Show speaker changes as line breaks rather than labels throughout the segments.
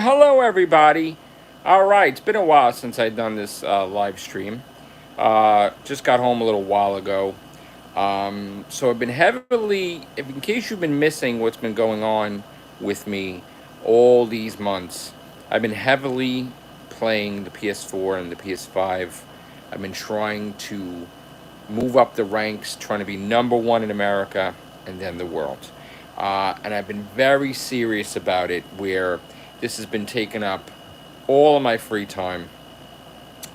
Hello, everybody. All right, it's been a while since I've done this live stream. Just got home a little while ago. So I've been heavily, in case you've been missing what's been going on with me all these months, I've been heavily playing the PS4 and the PS5. I've been trying to move up the ranks, trying to be number one in America and then the world. And I've been very serious about it, where this has been taking up all of my free time.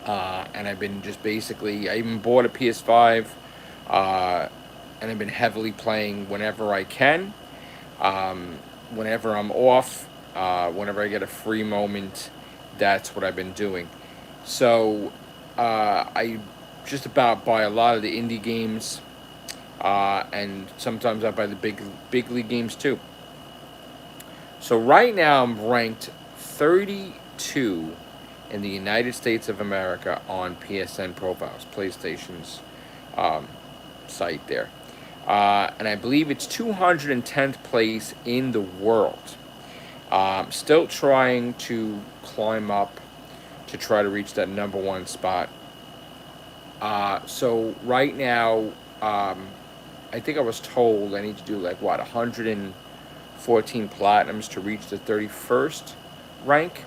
And I've been just basically, I even bought a PS5, uh, and I've been heavily playing whenever I can, whenever I'm off, whenever I get a free moment. That's what I've been doing. So I just about buy a lot of the indie games, and sometimes I buy the big league games too. So right now I'm ranked 32 in the United States of America on PSN profiles, PlayStation's um, site there. And I believe it's 210th place in the world. Still trying to climb up to try to reach that number one spot. So right now, um, I think I was told I need to do like what 114 platinums to reach the 31st rank,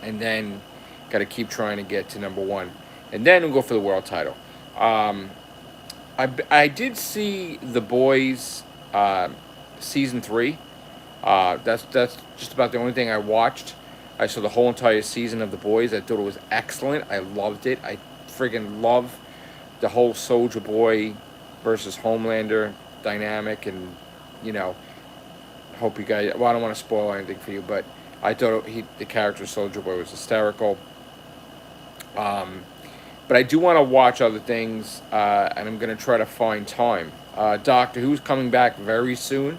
and then got to keep trying to get to number one, and then we'll go for the world title. Um, I did see The Boys season three. That's just about the only thing I watched. I saw the whole entire season of The Boys. I thought it was excellent. I loved it. I friggin' love the whole Soldier Boy versus Homelander dynamic, and you know, hope you guys. Well, I don't want to spoil anything for you, but I thought the character Soldier Boy was hysterical. Um, but I do want to watch other things, and I'm gonna try to find time. Doctor Who's coming back very soon,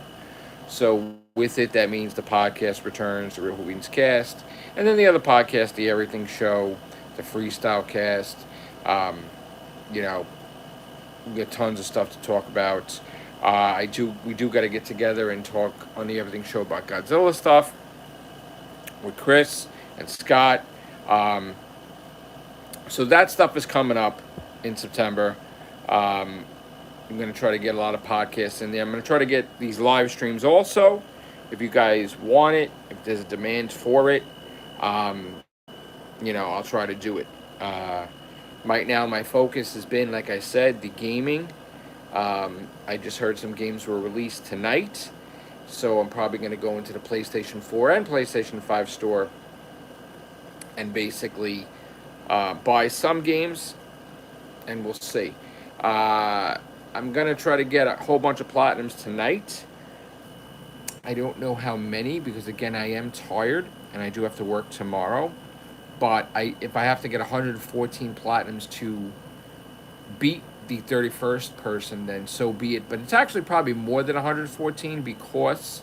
so with it, that means the podcast returns, the Real Hoovians cast, and then the other podcast, the Everything Show, the Freestyle cast. Um, you know, we get tons of stuff to talk about. We do got to get together and talk on the Everything Show about Godzilla stuff with Chris and Scott. Um, so that stuff is coming up in September. Um, I'm going to try to get a lot of podcasts in there. I'm going to try to get these live streams also. If you guys want it, if there's a demand for it, um, I'll try to do it. Uh, right now, my focus has been, like I said, the gaming. I just heard some games were released tonight, so I'm probably going to go into the PlayStation 4 and PlayStation 5 store and basically buy some games, and we'll see. I'm going to try to get a whole bunch of platinums tonight. I don't know how many because, again, I am tired and I do have to work tomorrow. But if I have to get 114 platinums to beat the 31st person, then so be it. But it's actually probably more than 114 because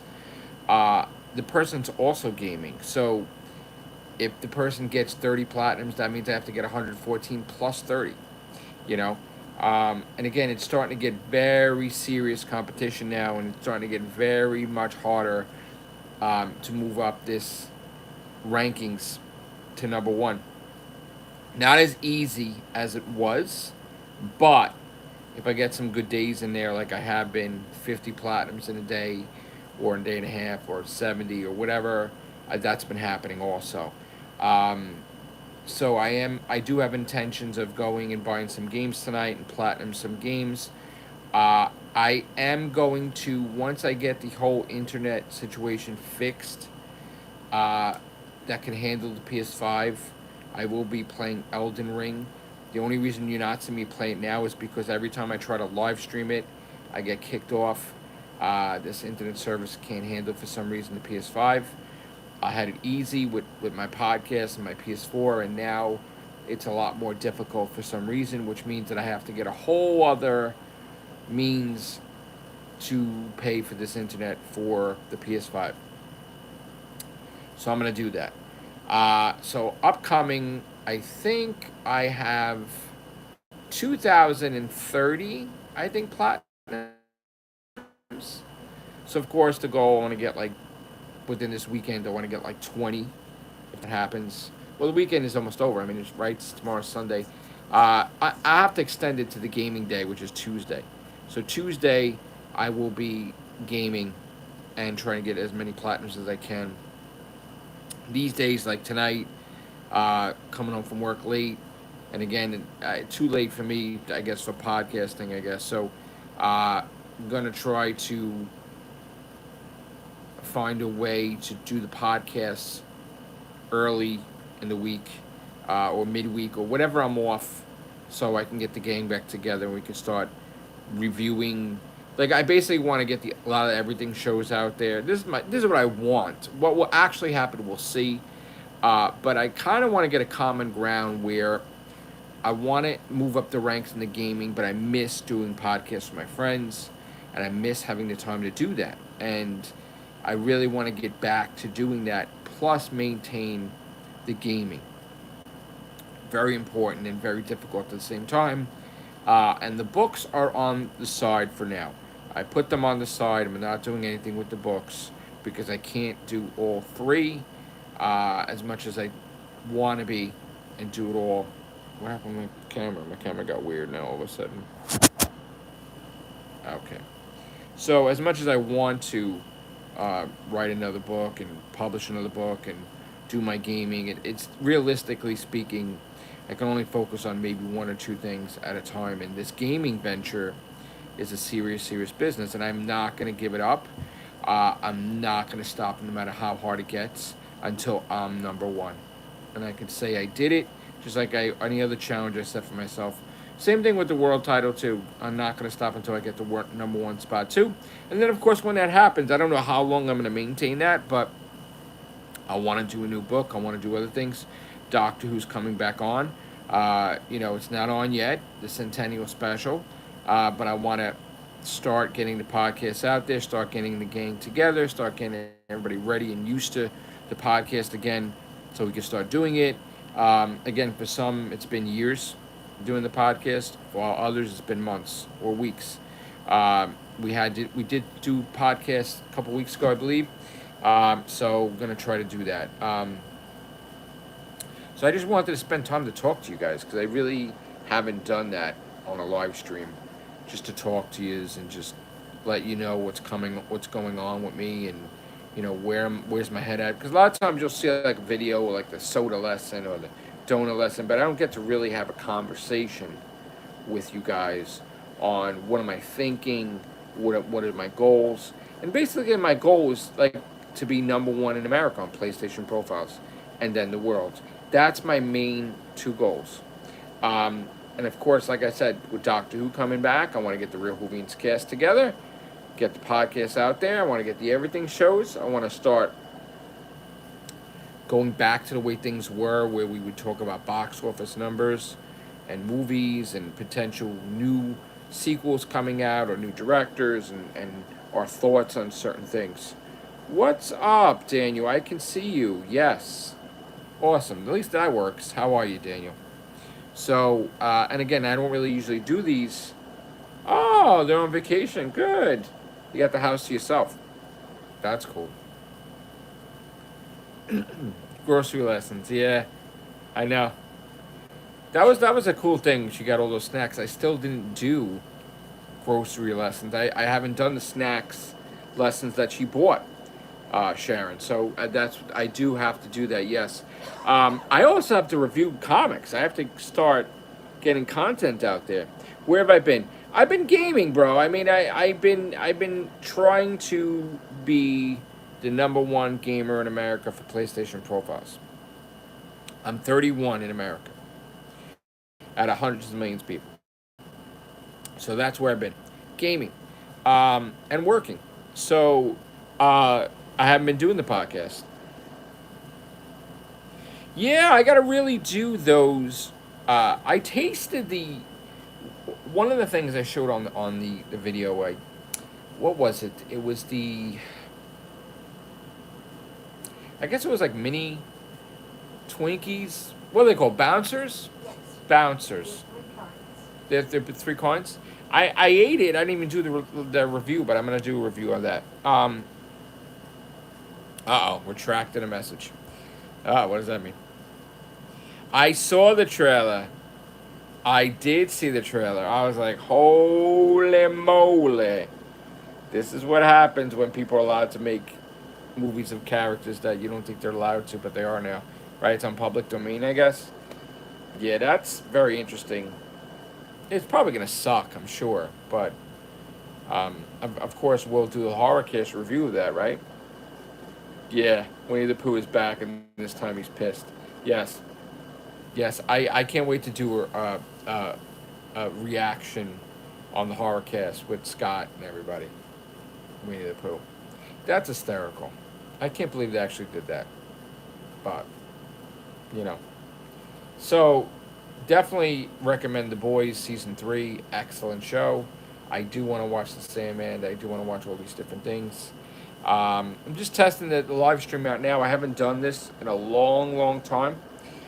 the person's also gaming. So if the person gets 30 platinums, that means I have to get 114 plus 30, you know? And again, it's starting to get very serious competition now, and it's starting to get very much harder to move up this rankings to number one. Not as easy as it was, but if I get some good days in there, like I have been, 50 platinums in a day, or in a day and a half, or 70, or whatever, that's been happening also. Um, so I do have intentions of going and buying some games tonight and platinum some games. I am going to, once I get the whole internet situation fixed, uh, that can handle the PS5, I will be playing Elden Ring. The only reason you're not seeing me play it now is because every time I try to live stream it, I get kicked off. This internet service can't handle for some reason the PS5. I had it easy with my podcast and my PS4, and now it's a lot more difficult for some reason, which means that I have to get a whole other means to pay for this internet for the PS5. So I'm going to do that. So upcoming, I think I have 2030, I think, platinums. So of course the goal I want to get like within this weekend. I want to get like 20 if it happens. Well, the weekend is almost over. I mean, it's right. It's tomorrow's Sunday. I have to extend it to the gaming day, which is Tuesday. So Tuesday, I will be gaming and trying to get as many platinums as I can. These days, like tonight, coming home from work late, and again, too late for me, I guess, for podcasting, I guess. So, I'm gonna try to find a way to do the podcasts early in the week, or midweek, or whatever I'm off, so I can get the gang back together and we can start reviewing. Like, I basically want to get a lot of everything shows out there. This is what I want. What will actually happen, we'll see. But I kind of want to get a common ground where I want to move up the ranks in the gaming, but I miss doing podcasts with my friends, and I miss having the time to do that. And I really want to get back to doing that, plus maintain the gaming. Very important and very difficult at the same time. And the books are on the side for now. I put them on the side. I'm not doing anything with the books because I can't do all three as much as I want to be and do it all. What happened to my camera? My camera got weird now all of a sudden. Okay. So as much as I want to write another book and publish another book and do my gaming, it's realistically speaking, I can only focus on maybe one or two things at a time. And this gaming venture is a serious business, and I'm not going to give it up. I'm not going to stop no matter how hard it gets until I'm number one. And I can say I did it, just like any other challenge I set for myself. Same thing with the world title, too. I'm not going to stop until I get the number one spot, too. And then, of course, when that happens, I don't know how long I'm going to maintain that, but I want to do a new book. I want to do other things. Doctor Who's coming back on. It's not on yet, the Centennial Special, but I want to start getting the podcast out there, start getting the gang together, start getting everybody ready and used to the podcast again so we can start doing it. Again, for some, it's been years doing the podcast. For others, it's been months or weeks. We did do podcasts a couple weeks ago, I believe. So we're going to try to do that. So I just wanted to spend time to talk to you guys because I really haven't done that on a live stream, just to talk to you and just let you know what's going on with me, and where's my head at. Because a lot of times you'll see like a video or like the soda lesson or the donut lesson, but I don't get to really have a conversation with you guys on what am I thinking, what are my goals, and basically my goal is like to be number one in America on PlayStation profiles, and then the world. That's my main two goals. And of course, like I said, with Doctor Who coming back, I want to get the Real Whovians cast together, get the podcast out there. I want to get the everything shows. I want to start going back to the way things were, where we would talk about box office numbers and movies and potential new sequels coming out or new directors and our thoughts on certain things. What's up, Daniel? I can see you. Yes. Awesome. At least that works. How are you, Daniel? So, and again, I don't really usually do these. Oh, they're on vacation. Good. You got the house to yourself. That's cool. Grocery lessons. Yeah, I know. That was a cool thing. She got all those snacks. I still didn't do grocery lessons. I haven't done the snacks lessons that she bought. Sharon. So I do have to do that. Yes. I also have to review comics. I have to start getting content out there. Where have I been? I've been gaming, bro. I mean, I've been trying to be the number one gamer in America for PlayStation profiles. I'm 31 in America out of hundreds of millions of people. So that's where I've been gaming, and working. So I haven't been doing the podcast. Yeah, I gotta really do those. I tasted one of the things I showed on the video. What was it? It was I guess it was like mini Twinkies. What are they called? Bouncers?
Yes.
Bouncers. They're 3 coins. I ate it. I didn't even do the review, but I'm gonna do a review on that. Uh-oh, retracted a message. What does that mean? I saw the trailer. I did see the trailer. I was like, holy moly. This is what happens when people are allowed to make movies of characters that you don't think they're allowed to, but they are now. Right? It's on public domain, I guess. Yeah, that's very interesting. It's probably going to suck, I'm sure. But, of course, we'll do a horror cast review of that, right? Yeah, Winnie the Pooh is back, and this time he's pissed. Yes. Yes, I can't wait to do a reaction on the horror cast with Scott and everybody. Winnie the Pooh. That's hysterical. I can't believe they actually did that. But, you know. So, definitely recommend The Boys Season 3. Excellent show. I do want to watch The Sandman. I do want to watch all these different things. I'm just testing the live stream out now. I haven't done this in a long, long time.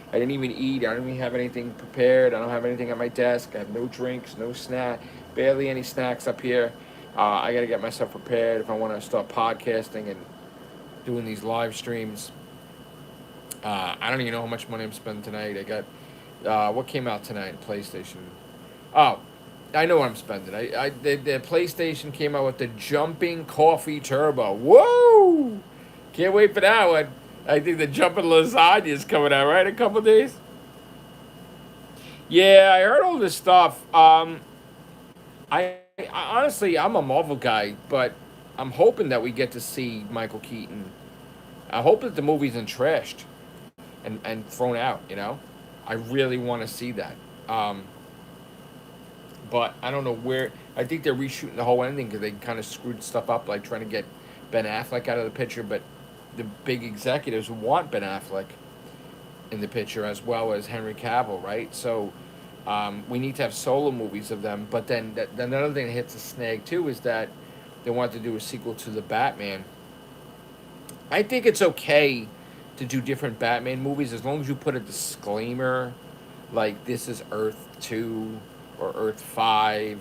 I didn't even eat. I don't even have anything prepared. I don't have anything at my desk. I have no drinks, no snack, barely any snacks up here. I got to get myself prepared if I want to start podcasting and doing these live streams. I don't even know how much money I'm spending tonight. I got what came out tonight? PlayStation. Oh, I know what I'm spending. The PlayStation came out with the Jumping Coffee Turbo. Whoa! Can't wait for that one. I think the Jumping Lasagna is coming out, right? In a couple days. Yeah, I heard all this stuff. I honestly, I'm a Marvel guy, but I'm hoping that we get to see Michael Keaton. I hope that the movie isn't trashed and thrown out. You know, I really want to see that. Um, but I don't know where. I think they're reshooting the whole ending because they kind of screwed stuff up, like trying to get Ben Affleck out of the picture. But the big executives want Ben Affleck in the picture as well as Henry Cavill, right? So we need to have solo movies of them. But then another thing that hits a snag too is that they want to do a sequel to the Batman. I think it's okay to do different Batman movies as long as you put a disclaimer like this is Earth 2 or Earth 5,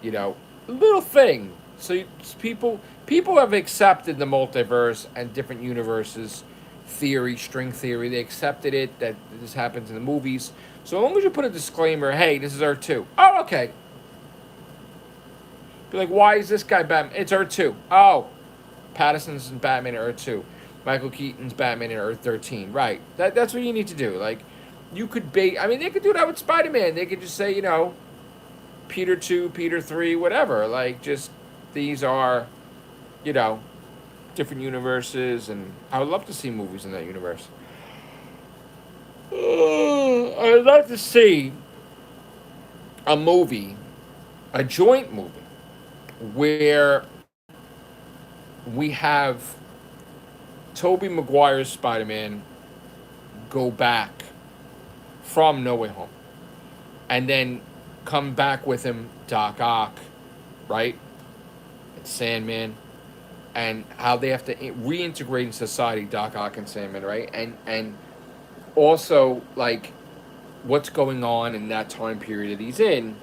you know, a little thing. So people have accepted the multiverse and different universes theory, string theory. They accepted it that this happens in the movies. So as long as you put a disclaimer, hey, this is Earth 2. Oh, okay. Be like, why is this guy Batman? It's Earth 2. Oh, Patterson's Batman in Earth 2. Michael Keaton's Batman in Earth 13. Right. That's what you need to do. Like, you could I mean, they could do that with Spider-Man. They could just say, you know, Peter 2, Peter 3, whatever. Like, just these are, you know, different universes, and I would love to see movies in that universe. I'd like to see a movie, a joint movie, where we have Tobey Maguire's Spider-Man go back from No Way Home, and then come back with him Doc Ock, right? And Sandman, and how they have to reintegrate in society, Doc Ock and Sandman, right? And also like what's going on in that time period that he's in,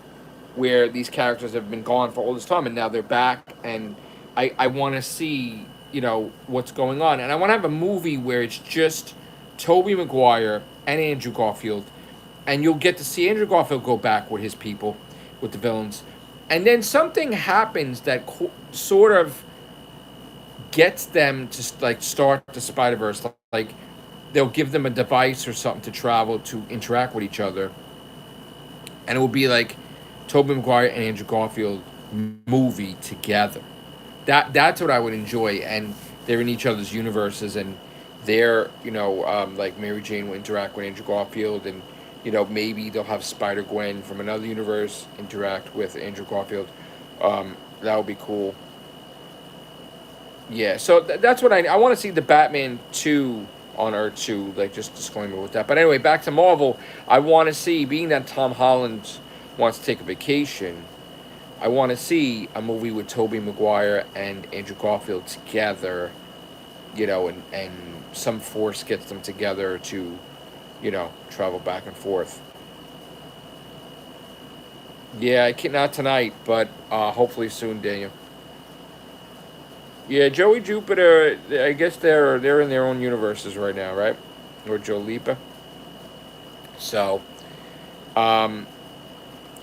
where these characters have been gone for all this time and now they're back, and I want to see, you know, what's going on, and I want to have a movie where it's just Tobey Maguire and Andrew Garfield, and you'll get to see Andrew Garfield go back with his people, with the villains, and then something happens that sort of gets them to like start the Spider Verse. Like they'll give them a device or something to travel to interact with each other, and it will be like Tobey Maguire and Andrew Garfield movie together. That's what I would enjoy, and they're in each other's universes, and they're, you know, like Mary Jane will interact with Andrew Garfield, and you know, maybe they'll have Spider Gwen from another universe interact with Andrew Garfield. That would be cool. Yeah, so that's what I want to see, the Batman 2 on Earth 2, like just disclaimer with that. But anyway, back to Marvel. I want to see, being that Tom Holland wants to take a vacation, I want to see a movie with Tobey Maguire and Andrew Garfield together, you know, and some force gets them together to, you know, travel back and forth. Yeah, I can't, not tonight, but hopefully soon, Daniel. Yeah, Joey Jupiter. I guess they're in their own universes right now, right? Or Joe Lipa. So, um,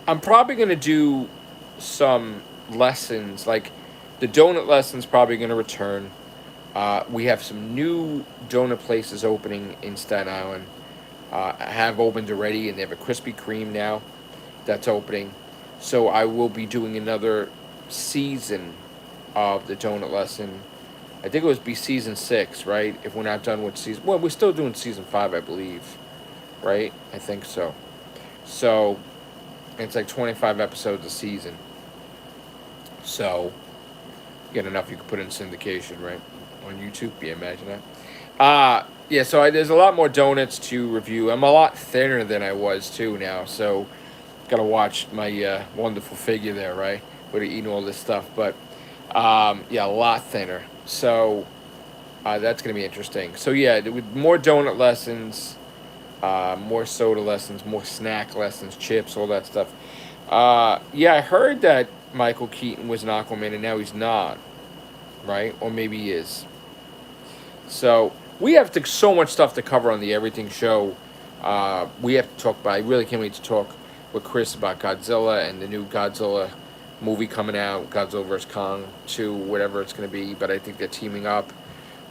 I'm probably gonna do some lessons. Like the donut lessons, probably gonna return. We have some new donut places opening in Staten Island. Have opened already, and they have a Krispy Kreme now that's opening. So I will be doing another season of the donut lesson. I think it was be season 6, right? If we're not done with season, well, we're still doing season 5, I believe, right? I think so. So it's like 25 episodes a season. So get enough you can put in syndication, right? On YouTube, yeah, imagine that. Yeah. So there's a lot more donuts to review. I'm a lot thinner than I was too now. So gotta watch my wonderful figure there, right? With eating all this stuff, but yeah, a lot thinner. So that's gonna be interesting. So yeah, with more donut lessons, more soda lessons, more snack lessons, chips, all that stuff. Yeah, I heard that Michael Keaton was an Aquaman and now he's not, right? Or maybe he is. So we have so much stuff to cover on the Everything Show. We have to talk about. I really can't wait to talk with Chris about Godzilla and the new Godzilla movie coming out, Godzilla vs Kong 2, whatever it's going to be. But I think they're teaming up,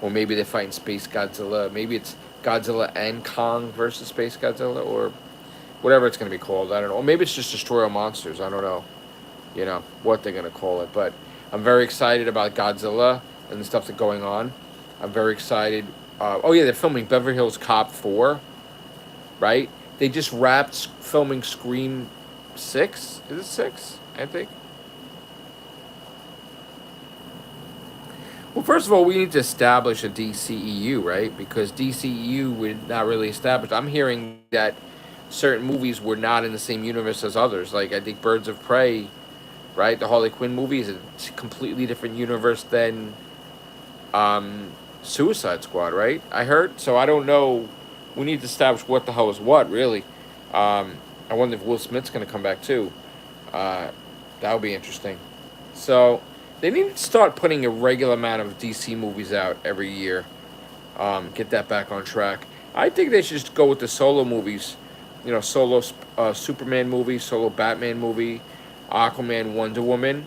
or maybe they're fighting Space Godzilla. Maybe it's Godzilla and Kong versus Space Godzilla, or whatever it's going to be called. I don't know. Or maybe it's just Destroy All Monsters. I don't know. You know what they're going to call it, but I'm very excited about Godzilla and the stuff that's going on. I'm very excited. Oh yeah, they're filming Beverly Hills Cop 4, right? They just wrapped filming Scream 6. Is it 6? I think. Well, first of all, we need to establish a DCEU, right? Because DCEU we're not really established. I'm hearing that certain movies were not in the same universe as others. Like I think Birds of Prey, right? The Harley Quinn movie is a completely different universe than Suicide Squad, right? I heard. So I don't know. We need to establish what the hell is what, really. I wonder if Will Smith's going to come back too. That would be interesting. So they need to start putting a regular amount of DC movies out every year. Get that back on track. I think they should just go with the solo movies. You know, solo Superman movie, solo Batman movie, Aquaman, Wonder Woman.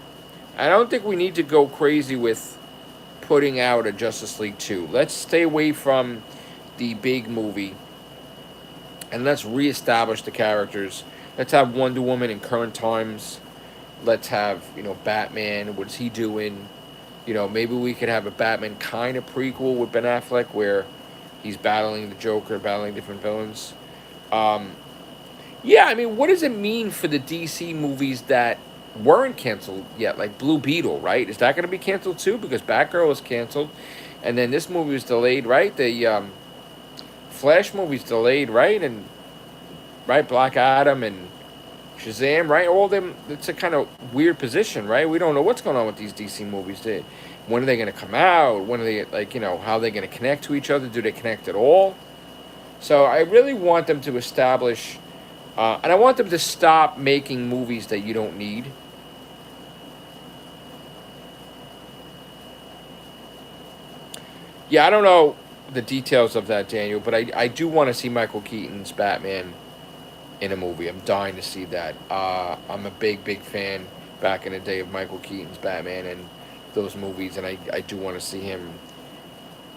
I don't think we need to go crazy with putting out a Justice League 2. Let's stay away from the big movie and let's reestablish the characters. Let's have Wonder Woman in current times. Let's have, Batman. What's he doing? Maybe we could have a Batman kind of prequel with Ben Affleck where he's battling the Joker, battling different villains. Yeah, I mean, what does it mean for the DC movies that weren't canceled yet, like Blue Beetle, right? Is that going to be canceled too? Because Batgirl was canceled, and then this movie was delayed, right? The Flash movie's delayed, right? And right, Black Adam and Shazam, right? All them. It's a kind of weird position, right? We don't know what's going on with these DC movies. When are they going to come out? When are they how are they going to connect to each other? Do they connect at all? So I really want them to establish. And I want them to stop making movies that you don't need. Yeah, I don't know the details of that, Daniel, but I do want to see Michael Keaton's Batman in a movie. I'm dying to see that. I'm a big, big fan back in the day of Michael Keaton's Batman and those movies, and I do want to see him,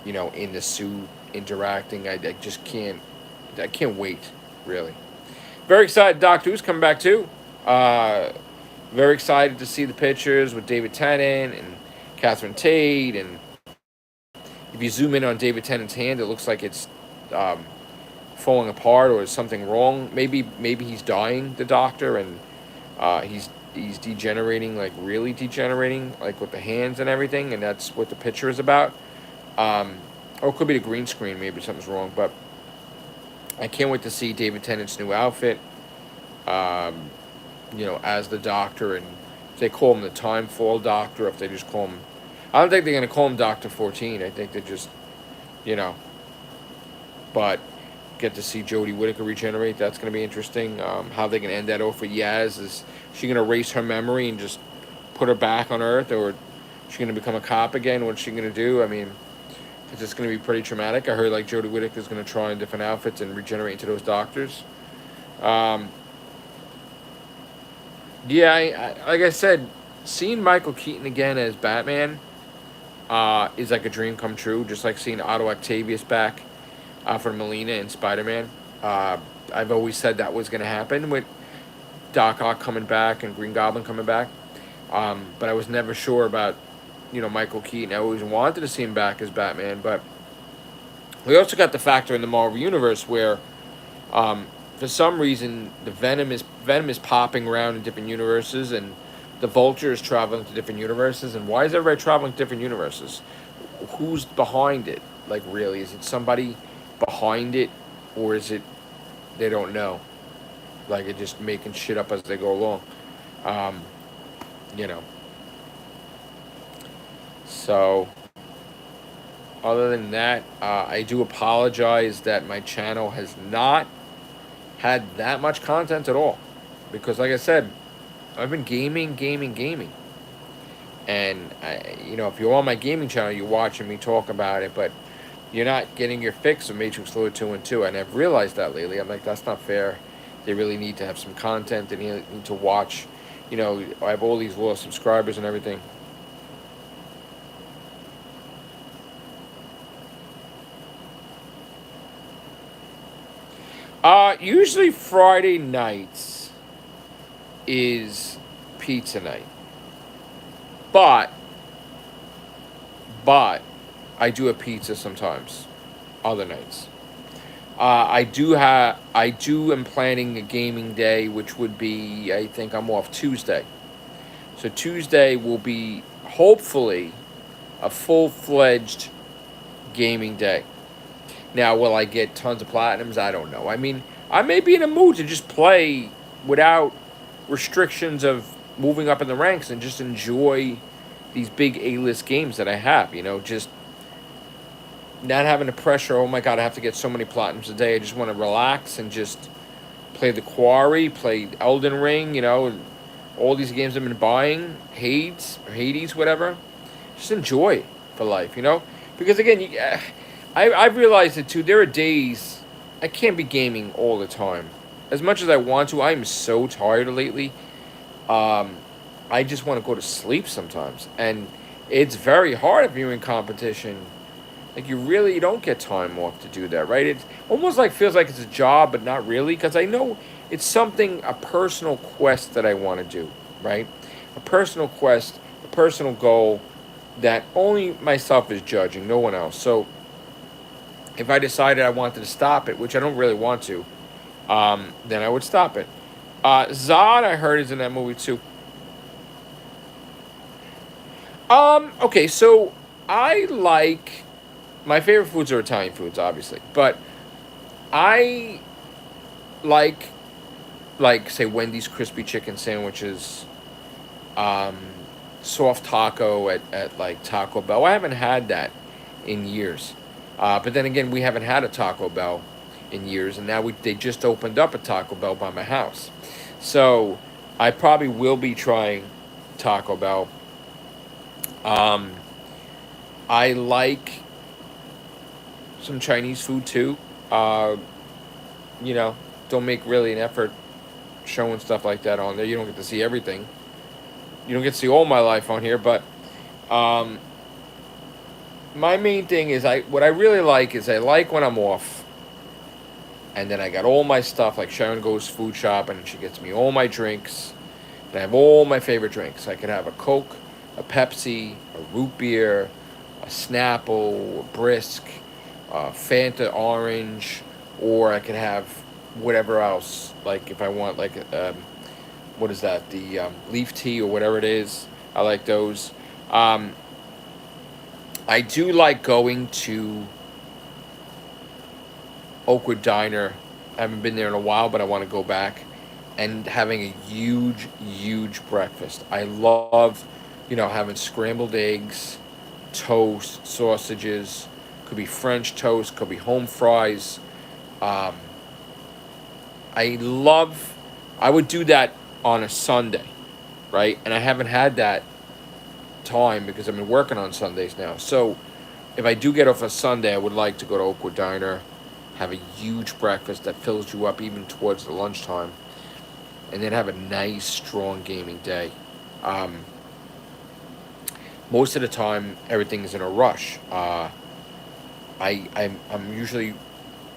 in the suit, interacting. I just can't. I can't wait, really. Very excited. Doctor Who's coming back too. Very excited to see the pictures with David Tennant and Catherine Tate. And if you zoom in on David Tennant's hand, it looks like it's falling apart or is something wrong. Maybe he's dying, the Doctor, and he's degenerating, like really degenerating, like with the hands and everything. And that's what the picture is about. Or it could be the green screen. Maybe something's wrong, but. I can't wait to see David Tennant's new outfit, as the Doctor, and if they call him the Timefall Doctor, if they just call him, I don't think they're going to call him Doctor 14. I think they just, but get to see Jodie Whittaker regenerate. That's going to be interesting. How they can end that off with Yaz. Is she going to erase her memory and just put her back on Earth, or She's gonna become a cop again. What's she gonna do? I mean, it's just gonna be pretty traumatic. I heard like Jodie Whittaker is gonna try on different outfits and regenerate into those doctors. Um, yeah, like I said, seeing Michael Keaton again as Batman is like a dream come true. Just like seeing Otto Octavius back for Melina and Spider Man. Uh, I've always said that was going to happen with Doc Ock coming back and Green Goblin coming back. But I was never sure about, Michael Keaton. I always wanted to see him back as Batman. But we also got the factor in the Marvel Universe where, for some reason, the Venom is popping around in different universes, and the Vulture is traveling to different universes. And why is everybody traveling to different universes? Who's behind it? Like, really, is it somebody behind it, or is it they don't know? Like, it just making shit up as they go along. Um, you know. So, other than that, I do apologize that my channel has not had that much content at all. Because, like I said, I've been gaming. And, if you're on my gaming channel, you're watching me talk about it, but you're not getting your fix of Matrixlord212. And I've realized that lately. I'm like, that's not fair. They really need to have some content. They need to watch. I have all these lost subscribers and everything. Usually Friday nights is pizza night. But I do have pizza sometimes, other nights. I am planning a gaming day, which would be, I think I'm off Tuesday. So Tuesday will be hopefully a full-fledged gaming day. Now, will I get tons of platinums? I don't know. I mean, I may be in a mood to just play without restrictions of moving up in the ranks and just enjoy these big A-list games that I have. Just not having the pressure, oh my god, I have to get so many platinums a day. I just want to relax and just play The Quarry, play Elden Ring, all these games I've been buying, Hades, whatever. Just enjoy for life, Because again, I've realized it too. There are days I can't be gaming all the time. As much as I want to, I'm so tired lately. I just want to go to sleep sometimes. And it's very hard if you're in competition. Like, you don't get time off to do that, right? It almost feels like it's a job, but not really, because I know it's a personal quest that I want to do, right? A personal quest, a personal goal that only myself is judging, no one else. So if I decided I wanted to stop it, which I don't really want to, then I would stop it. Zod, I heard, is in that movie too. Okay, so my favorite foods are Italian foods, obviously, but I like say Wendy's crispy chicken sandwiches, soft taco at like Taco Bell. I haven't had that in years, but then again, we haven't had a Taco Bell in years, and now they just opened up a Taco Bell by my house, so I probably will be trying Taco Bell. I like some Chinese food too. Don't make really an effort showing stuff like that on there. You don't get to see everything. You don't get to see all my life on here, but my main thing is what I really like is I like when I'm off, and then I got all my stuff. Like Sharon goes food shopping and she gets me all my drinks. And I have all my favorite drinks. I could have a Coke, a Pepsi, a root beer, a Snapple, a Brisk, Fanta Orange, or I could have whatever else. Like if I want, like, what is that? The leaf tea or whatever it is. I like those. I do like going to Oakwood Diner. I haven't been there in a while, but I want to go back and having a huge breakfast. I love, having scrambled eggs, toast, sausages. Could be French toast, could be home fries. I would do that on a Sunday, right? And I haven't had that time because I've been working on Sundays now. So if I do get off a Sunday, I would like to go to Oakwood Diner, have a huge breakfast that fills you up even towards the lunchtime, and then have a nice, strong gaming day. Um, Most of the time, everything's in a rush. I'm usually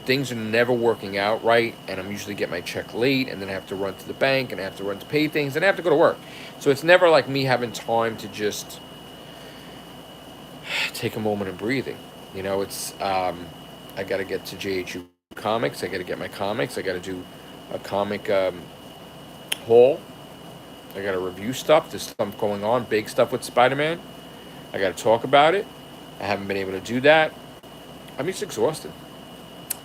things are never working out right, and I'm usually get my check late, and then I have to run to the bank, and I have to run to pay things, and I have to go to work. So it's never like me having time to just take a moment of breathing. It's I got to get to JHU Comics. I got to get my comics. I got to do a comic haul. I got to review stuff. There's stuff going on, big stuff with Spider-Man. I got to talk about it. I haven't been able to do that. I'm just exhausted.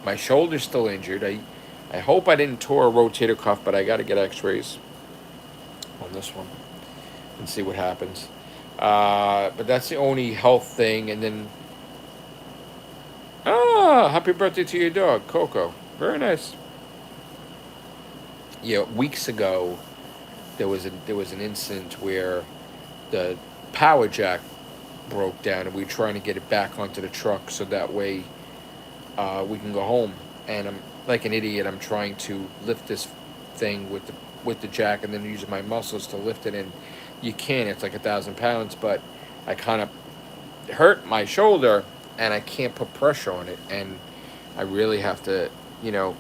My shoulder's still injured. I hope I didn't tore a rotator cuff, but I got to get X-rays on this one and see what happens. But that's the only health thing. And then, happy birthday to your dog, Coco. Very nice. Yeah, weeks ago, there was an incident where the power jack broke down, and we were trying to get it back onto the truck so that way we can go home. And I'm like an idiot. I'm trying to lift this thing with the jack, and then using my muscles to lift it. And you can't. It's like 1,000 pounds, but I kind of hurt my shoulder, and I can't put pressure on it. And I really have to, I've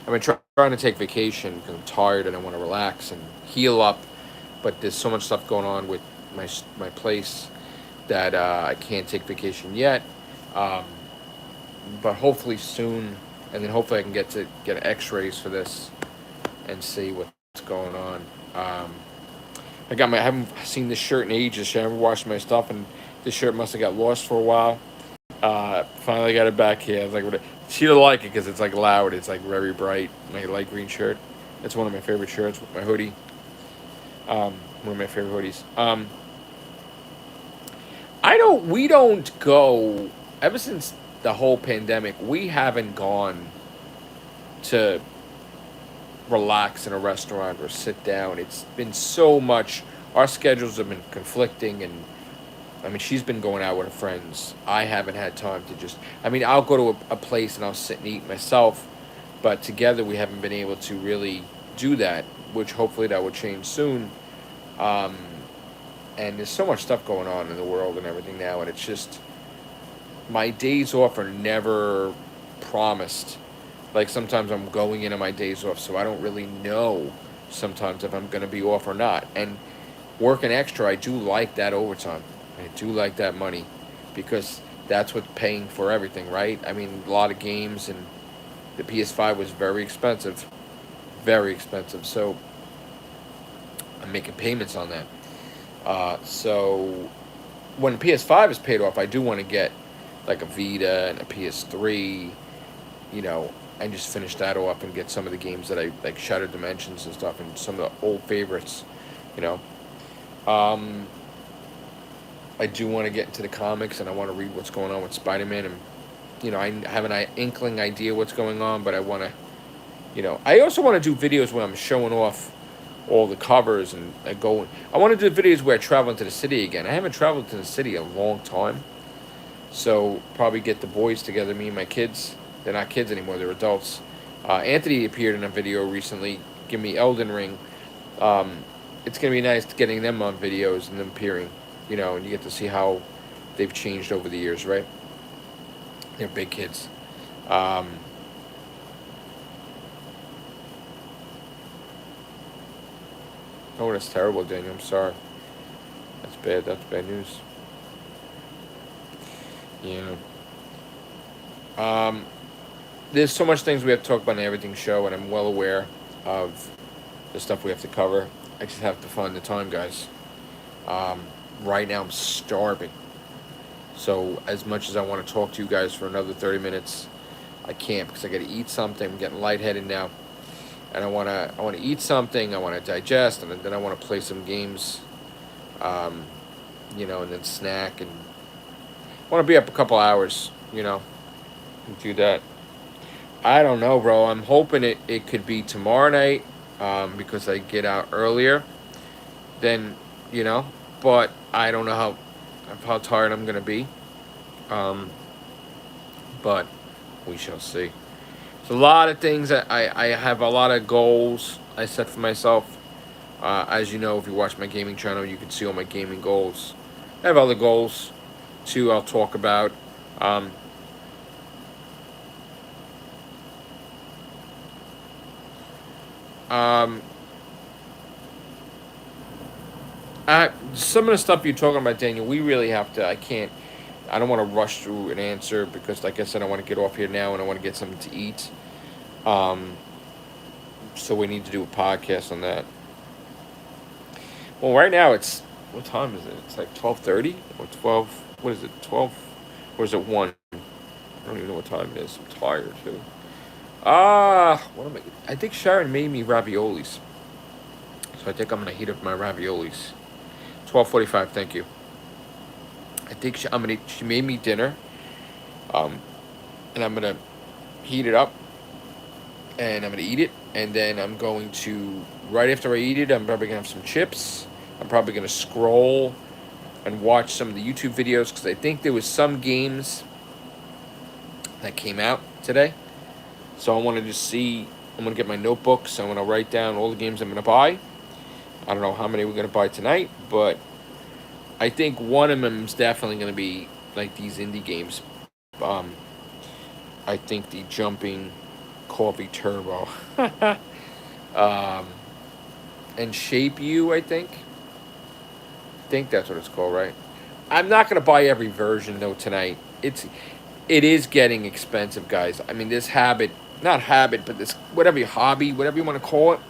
been trying to take vacation because I'm tired and I want to relax and heal up. But there's so much stuff going on with my place that I can't take vacation yet. But hopefully soon, and then hopefully I can get X-rays for this and see what's going on. I haven't seen this shirt in ages. I haven't washed my stuff, and this shirt must have got lost for a while. Finally got it back here. I was like, she'll like it because it's like loud. It's like very bright. My light green shirt. It's one of my favorite shirts with my hoodie. One of my favorite hoodies. We don't go, ever since the whole pandemic, we haven't gone to relax in a restaurant or sit down. It's been so much, our schedules have been conflicting, and I mean, she's been going out with her friends. I haven't had time to I'll go to a place and I'll sit and eat myself, but together we haven't been able to really do that, which hopefully that will change soon. And there's so much stuff going on in the world and everything now, and it's just, my days off are never promised. Like, sometimes I'm going into my days off, so I don't really know sometimes if I'm going to be off or not. And working extra, I do like that overtime. I do like that money because that's what's paying for everything, right? I mean, a lot of games, and the PS5 was very expensive. Very expensive. So I'm making payments on that. So when the PS5 is paid off, I do want to get like a Vita and a PS3, and just finish that off and get some of the games that I like, Shattered Dimensions and stuff, and some of the old favorites, I do want to get into the comics, and I want to read what's going on with Spider-Man, and I have an inkling idea what's going on, but I want to, I also want to do videos where I'm showing off all the covers, and I want to do videos where I travel into the city again. I haven't traveled to the city in a long time, so probably get the boys together, me and my kids. They're not kids anymore, they're adults. Anthony appeared in a video recently, give me Elden Ring. It's going to be nice getting them on videos and them appearing, and you get to see how they've changed over the years, right? They're big kids. Oh, that's terrible, Daniel. I'm sorry. That's bad. That's bad news. Yeah. There's so much things we have to talk about in Everything Show, and I'm well aware of the stuff we have to cover. I just have to find the time, guys. Right now, I'm starving. So as much as I want to talk to you guys for another 30 minutes, I can't because I got to eat something. I'm getting lightheaded now. And I want to eat something, I want to digest, and then I want to play some games, and then snack, and I want to be up a couple hours, and do that. I don't know, bro. I'm hoping it could be tomorrow night, because I get out earlier. Then, but I don't know how tired I'm gonna be. Um, but we shall see. There's a lot of things that I have a lot of goals I set for myself. As you know, if you watch my gaming channel, you can see all my gaming goals. I have other goals too. I'll talk about. Um, um, some of the stuff you're talking about, Daniel, we really have to. I can't. I don't want to rush through an answer because, like I said, I want to get off here now and I want to get something to eat. Um, so we need to do a podcast on that. Well, right now it's what time is it? It's like 12:30 or 12. What is it? 12 or is it 1? I don't even know what time it is. I'm tired too. What am I? I think Sharon made me raviolis, so I think I'm gonna heat up my raviolis. 12:45. Thank you. I think I'm gonna. She made me dinner, um, and I'm gonna heat it up, and I'm gonna eat it, and then I'm going to right after I eat it, I'm probably gonna have some chips. I'm probably gonna scroll and watch some of the YouTube videos because I think there was some games that came out today. So I want to just see. I'm gonna get my notebooks. I want to write down all the games I'm gonna buy. I don't know how many we're gonna buy tonight, but I think one of them is definitely gonna be like these indie games. Um, I think the Jumping Coffee Turbo, um, and Shape You. I think that's what it's called, right? I'm not gonna buy every version though tonight. It is getting expensive, guys. I mean, this habit, not habit, but this whatever your hobby, whatever you want to call it,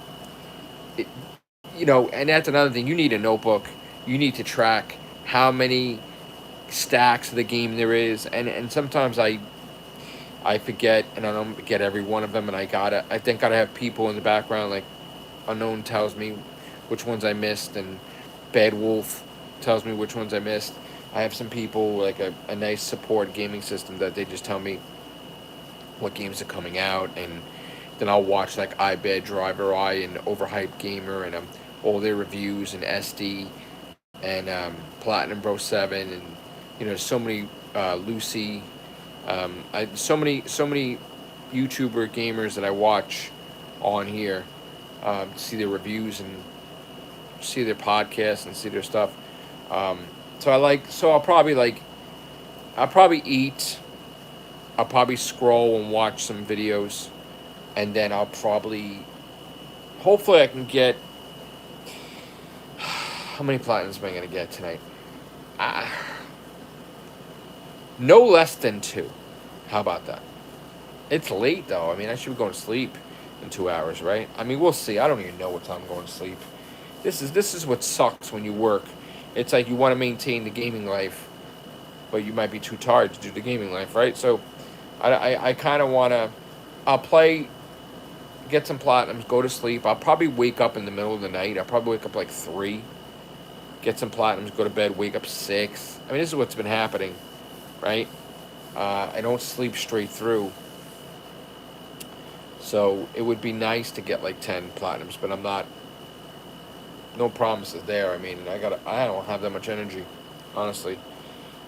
it, and that's another thing. You need a notebook. You need to track how many stacks of the game there is, and sometimes I forget, and I don't get every one of them, and I think gotta have people in the background like Unknown tells me which ones I missed, and Bad Wolf tells me which ones I missed. I have some people like a nice support gaming system that they just tell me what games are coming out, and then I'll watch like iBad Driver Eye and Overhyped Gamer and all their reviews and SD and Platinum Bro 7 and so many Lucy, so many YouTuber gamers that I watch on here, see their reviews and see their podcasts and see their stuff. Um, so I'll probably eat. I'll probably scroll and watch some videos, and then hopefully, I can get. How many platinums am I gonna get tonight? Uh, no less than 2. How about that? It's late though. I mean, I should be going to sleep in 2 hours, right? I mean, we'll see. I don't even know what time I'm going to sleep. This is what sucks when you work. It's like you want to maintain the gaming life, but you might be too tired to do the gaming life, right? So, I kind of want to. I'll play, get some platinums, go to sleep. I'll probably wake up in the middle of the night. I'll probably wake up like 3, get some platinums, go to bed, wake up 6. I mean, this is what's been happening, right? I don't sleep straight through. So it would be nice to get like 10 platinums, but I'm not. No promises there. I mean, I don't have that much energy, honestly.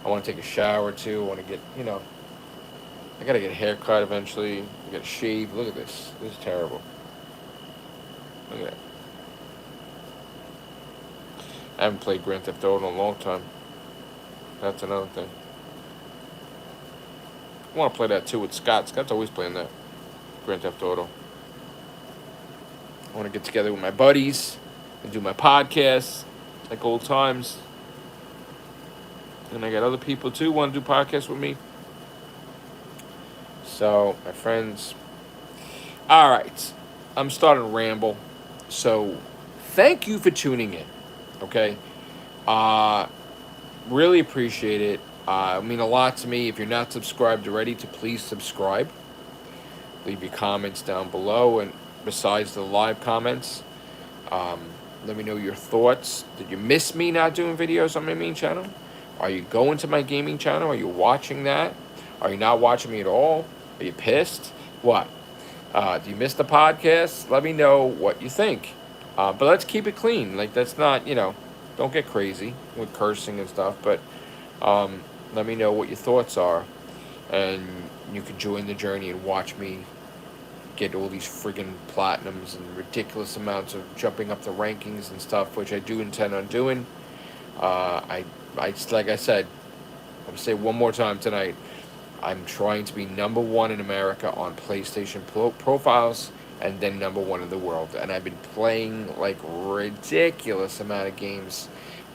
I want to take a shower too. I want to get. I gotta get a haircut eventually. I gotta shave. Look at this. This is terrible. Look at that. I haven't played Grand Theft Auto in a long time. That's another thing. I want to play that too with Scott. Scott's always playing that Grand Theft Auto. I want to get together with my buddies and do my podcasts like old times. And I got other people too want to do podcasts with me. So, my friends. All right. I'm starting to ramble. So, thank you for tuning in. Okay? Really appreciate it. It mean a lot to me. If you're not subscribed already, to please subscribe. Leave your comments down below, and besides the live comments, let me know your thoughts. Did you miss me not doing videos on my main channel? Are you going to my gaming channel? Are you watching that? Are you not watching me at all? Are you pissed? What? Do you miss the podcast? Let me know what you think. But let's keep it clean. Like, that's not. Don't get crazy with cursing and stuff, but let me know what your thoughts are, and you can join the journey and watch me get all these friggin' platinums and ridiculous amounts of jumping up the rankings and stuff, which I do intend on doing. I, like I said, I'm gonna say one more time tonight. I'm trying to be number one in America on PlayStation profiles, and then number one in the world. And I've been playing like ridiculous amount of games.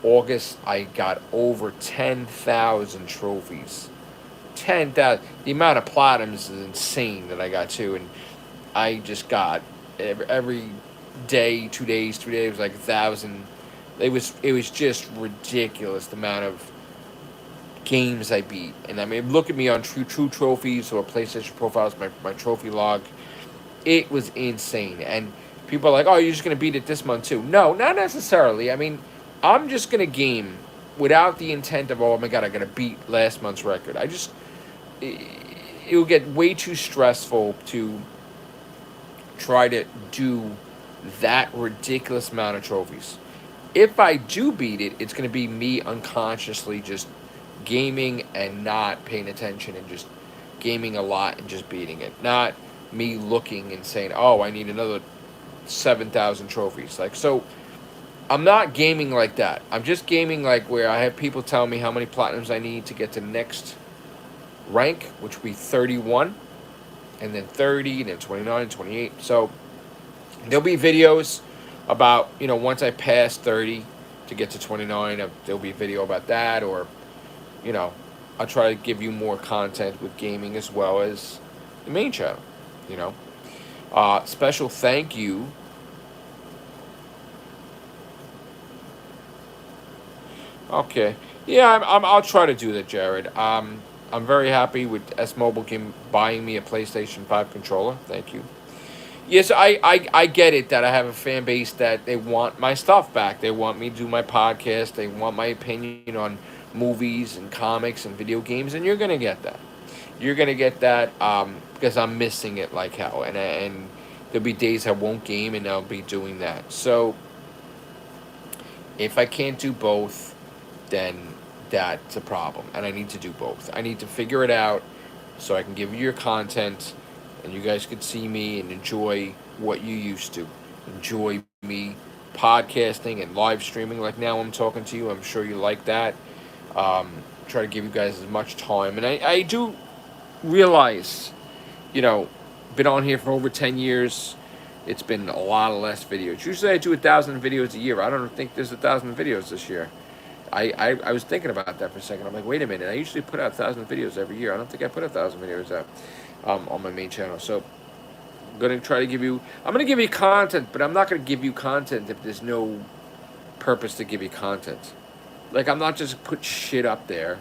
August, I got over 10,000 trophies. 10,000. The amount of platinums is insane that I got too, and I just got every day, 2 days, 3 days was like 1,000. It was just ridiculous the amount of games I beat. And I mean, look at me on True Trophies or PlayStation Profiles, my trophy log. It was insane. And people are like, oh, you're just going to beat it this month too. No, not necessarily. I mean, I'm just going to game without the intent of, oh my God, I got to beat last month's record. It will get way too stressful to try to do that ridiculous amount of trophies. If I do beat it, it's going to be me unconsciously just gaming and not paying attention and just gaming a lot and just beating it. Not me looking and saying, "Oh, I need another 7,000 trophies." Like, so I'm not gaming like that. I'm just gaming like where I have people tell me how many platinums I need to get to the next rank, which would be 31, and then 30, and then 29, 28. So there'll be videos about, once I pass 30 to get to 29, there'll be a video about that, or you know, I'll try to give you more content with gaming as well as the main channel. You know, special thank you. Okay, yeah, I'll try to do that, Jared. I'm very happy with S Mobile Game buying me a PlayStation 5 controller. Thank you. Yes, I get it that I have a fan base that they want my stuff back. They want me to do my podcast. They want my opinion on movies and comics and video games, and you're gonna get that. You're gonna get that because I'm missing it like hell, and there'll be days I won't game, and I'll be doing that. So if I can't do both, then that's a problem, and I need to do both. I need to figure it out so I can give you your content, and you guys could see me and enjoy what you used to enjoy me podcasting and live streaming like now I'm talking to you. I'm sure you like that. Try to give you guys as much time, and I do realize, you know, been on here for over 10 years. It's been a lot of less videos. Usually I do 1,000 videos a year. I don't think there's 1,000 videos this year. I was thinking about that for a second. I'm like, wait a minute. I usually put out 1,000 videos every year. I don't think I put 1,000 videos out on my main channel. So I'm going to try to give you... I'm going to give you content, but I'm not going to give you content if there's no purpose to give you content. Like, I'm not just put shit up there.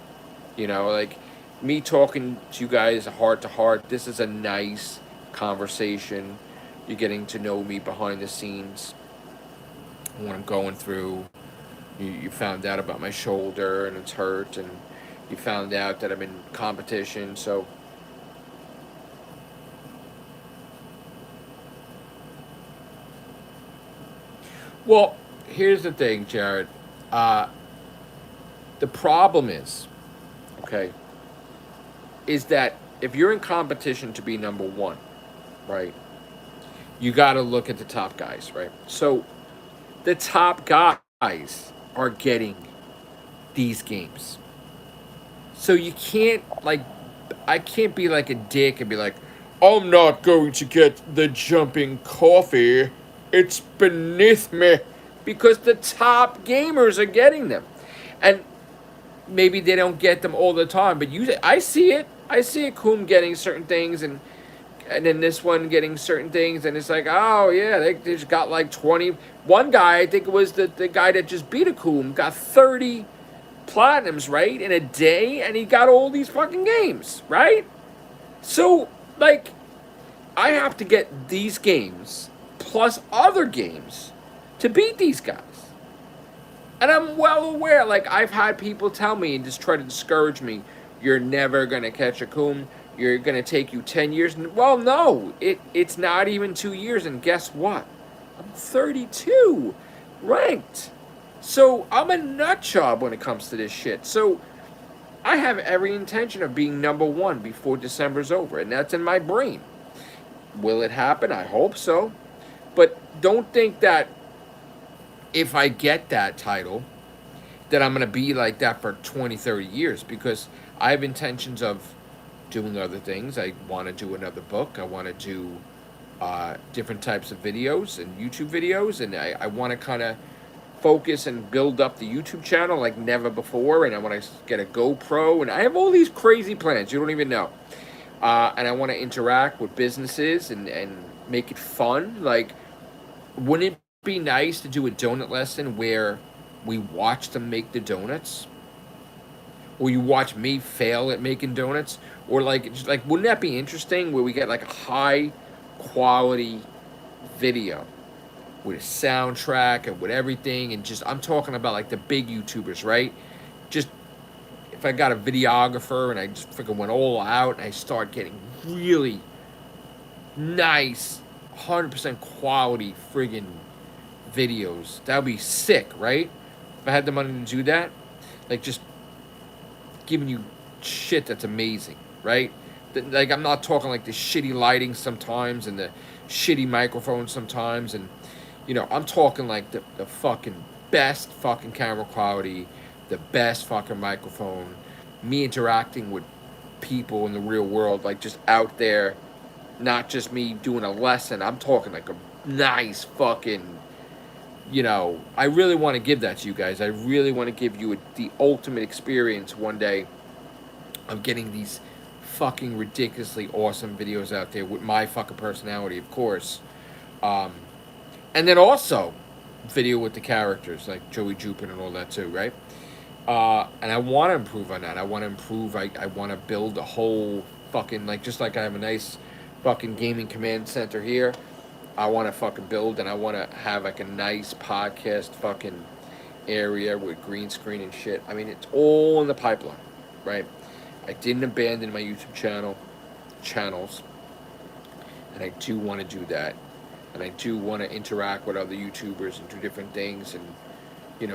You know, like, me talking to you guys heart to heart. This is a nice conversation. You're getting to know me behind the scenes. What I'm going through. You found out about my shoulder and it's hurt, and you found out that I'm in competition. So well, here's the thing, Jared. The problem is, okay, is that if you're in competition to be number one, right, you got to look at the top guys, right? So the top guys are getting these games. So you can't, like, I can't be like a dick and be like, I'm not going to get the jumping coffee. It's beneath me. Because the top gamers are getting them. And maybe they don't get them all the time, but I see it. I see a Coom getting certain things, and then this one getting certain things, and it's like, oh yeah, they just got like 20. One guy, I think it was the guy that just beat a Coom, got 30 platinums, right, in a day, and he got all these fucking games, right? So, like, I have to get these games plus other games to beat these guys. And I'm well aware, like, I've had people tell me and just try to discourage me, you're never going to catch a Coom. You're going to take you 10 years. Well, no, it's not even 2 years. And guess what? I'm 32 ranked. So I'm a nut job when it comes to this shit. So I have every intention of being number one before December's over, and that's in my brain. Will it happen? I hope so. But don't think that if I get that title, that I'm going to be like that for 20, 30 years, because I have intentions of doing other things. I want to do another book. I want to do different types of videos and YouTube videos, and I want to kind of focus and build up the YouTube channel like never before, and I want to get a GoPro, and I have all these crazy plans you don't even know. And I want to interact with businesses and make it fun. Like, wouldn't it be nice to do a donut lesson where we watch them make the donuts? Or you watch me fail at making donuts? Or like, just like, wouldn't that be interesting where we get like a high quality video with a soundtrack and with everything, and just, I'm talking about like the big YouTubers, right? Just, if I got a videographer and I just freaking went all out and I start getting really nice 100% quality friggin' videos, that would be sick, right? If I had the money to do that, like, just giving you shit that's amazing, right? Like, I'm not talking like the shitty lighting sometimes and the shitty microphone sometimes, and I'm talking like the fucking best fucking camera quality, the best fucking microphone, me interacting with people in the real world, like just out there, not just me doing a lesson. I'm talking like a nice fucking, I really want to give that to you guys. I really want to give you the ultimate experience one day of getting these fucking ridiculously awesome videos out there with my fucking personality, of course. Um, and then also video with the characters like Joey Jupin and all that too, right? And I want to improve on that. I want to improve. I want to build a whole fucking, like, just like I have a nice fucking gaming command center here. I want to fucking build, and I want to have like a nice podcast fucking area with green screen and shit. I mean, it's all in the pipeline, right? I didn't abandon my YouTube channels, and I do want to do that. And I do want to interact with other YouTubers and do different things, and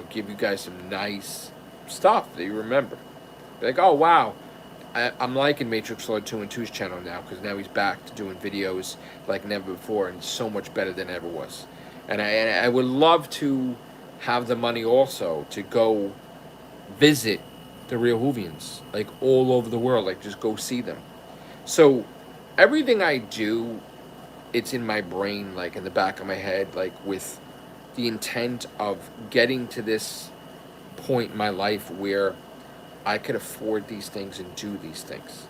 give you guys some nice stuff that you remember. Be like, oh wow, I'm liking Matrixlord212's channel now, because now he's back to doing videos like never before, and so much better than ever was. And I would love to have the money also to go visit the real Whovians, like all over the world, like just go see them. So everything I do, it's in my brain, like in the back of my head, like with the intent of getting to this point in my life where I could afford these things and do these things.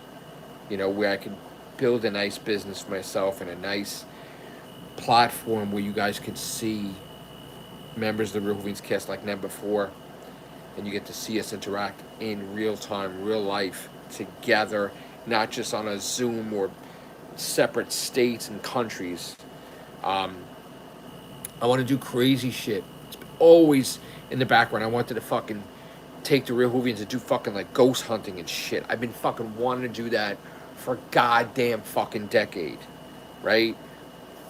Where I could build a nice business for myself and a nice platform where you guys could see members of the Real Whovians cast like never before, and you get to see us interact in real time, real life, together, not just on a Zoom or separate states and countries. I want to do crazy shit. It's always in the background. I wanted to fucking take the Real Whovians and do fucking like ghost hunting and shit. I've been fucking wanting to do that for a goddamn fucking decade, right?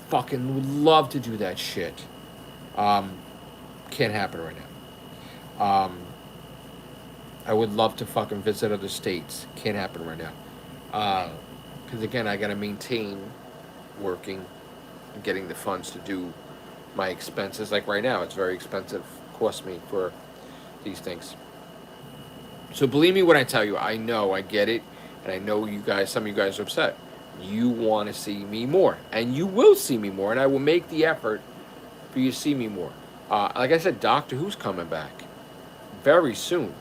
Fucking would love to do that shit. Can't happen right now. I would love to fucking visit other states. Can't happen right now. Because again, I gotta maintain working and getting the funds to do my expenses. Like right now, it's very expensive. Cost me for these things. So believe me when I tell you, I know, I get it, and I know you guys, some of you guys are upset. You want to see me more, and you will see me more, and I will make the effort for you to see me more. Like I said, Doctor Who's coming back very soon.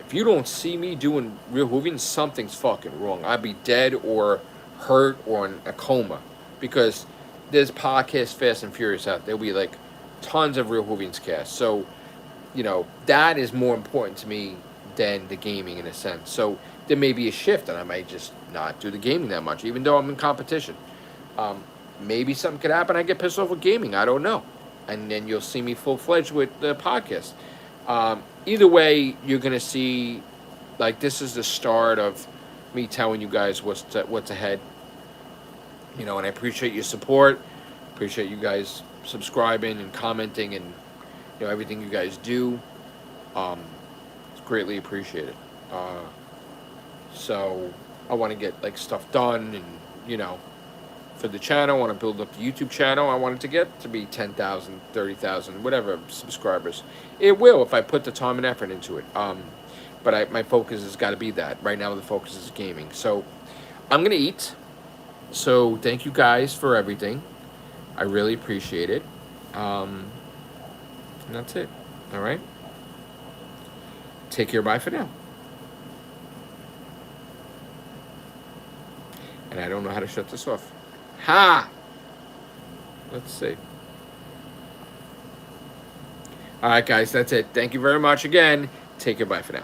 If you don't see me doing Real Whovians, something's fucking wrong. I'd be dead or hurt or in a coma, because there's podcasts Fast and Furious out there. There'll be like tons of Real Whovians cast. So, that is more important to me than the gaming in a sense. So there may be a shift, and I might just not do the gaming that much, even though I'm in competition. Maybe something could happen. I get pissed off with gaming. I don't know. And then you'll see me full-fledged with the podcast. Either way, you're going to see, like, this is the start of me telling you guys what's ahead. And I appreciate your support. Appreciate you guys subscribing and commenting and everything you guys do. It's greatly appreciated. So I want to get like stuff done, and for the channel. I want to build up the YouTube channel. I want it to get to be 10,000, 30,000, whatever subscribers. It will if I put the time and effort into it. But my focus has got to be that. Right now the focus is gaming. So I'm going to eat. So thank you guys for everything. I really appreciate it. And that's it. All right. Take care. Bye for now. And I don't know how to shut this off. Ha! Let's see. All right, guys, that's it. Thank you very much again. Take care. Bye for now.